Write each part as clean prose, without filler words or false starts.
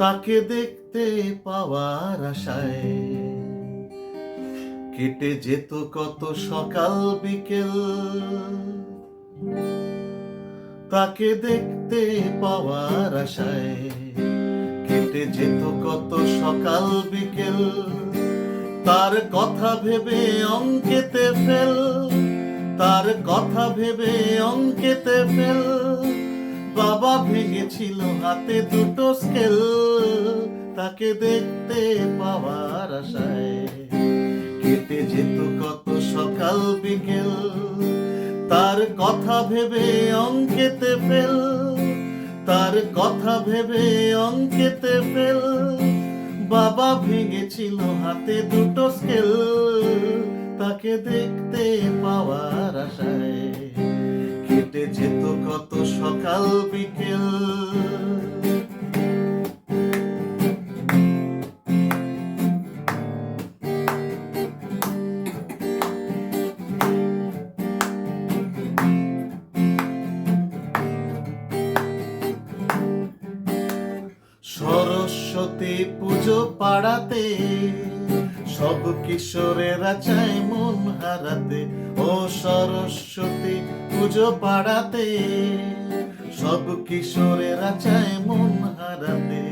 তাকে দেখতে পাওয়ার আশায় কেটে যেত কত সকাল বিকেল। তাকে দেখতে পাওয়ার আশায় কেটে যেত কত সকাল বিকেল। তার কথা ভেবে অঙ্কেতে ফেল, তার কথা ভেবে অঙ্কেতে ফেল। বাবা ভেঙেছিল হাতে দুটো স্কেল, তাকে দেখতে পাওয়ার আশায় কেটে যেত কত সকাল বিকেল। তার কথা ভেবে অঙ্কেতে ফেল, তার কথা ভেবে অঙ্কেতে ফেল। বাবা ভেঙেছিল হাতে দুটো স্কেল, তাকে দেখতে পাওয়ার আশায় কেটে যেত কত সকাল বিকেল। সরস্বতী পুজো পাড়াতে সব কিশোরেরা চায় মন হারাতে। ও সরস্বতী পুজো পাড়াতে সব কিশোরেরা চায় মন হারাতে।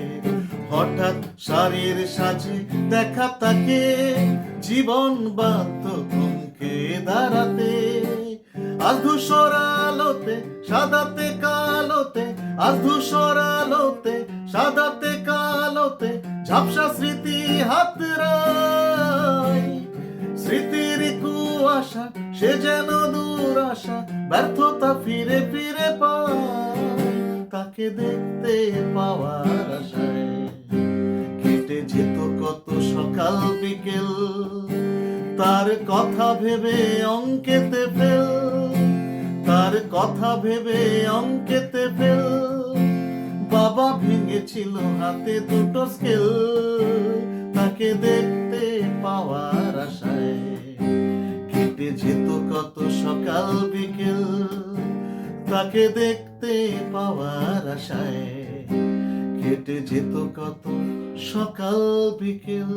হঠাৎ শাড়ির সাজে দেখা তাকে, জীবন বাধ্য থমকে দাঁড়াতে। আজ ধূসর আলোতে সাদাতে কালোতে, আজ ধূসর আলোতে সাদাতে কালোতে ঝাপসা স্মৃতি হাতড়ায়। স্মৃতির কুয়াশা সে যেন দূর আসা, ব্যর্থতা ফিরে ফিরে পায়। তাকে দেখতে পাওয়ার আশায় কেটে যেত কত সকাল বিকেল। তার কথা ভেবে অঙ্কেতে ফেল, তার কথা ভেবে অঙ্কেতে ফেল। বাবা ভেঙেছিল হাতে দুটো স্কেল, তাকে দেখতে পাওয়ার আশায় কেটে যেত কত সকাল বিকেল। তাকে দেখতে পাওয়ার আশায় কেটে যেত কত সকাল বিকেল।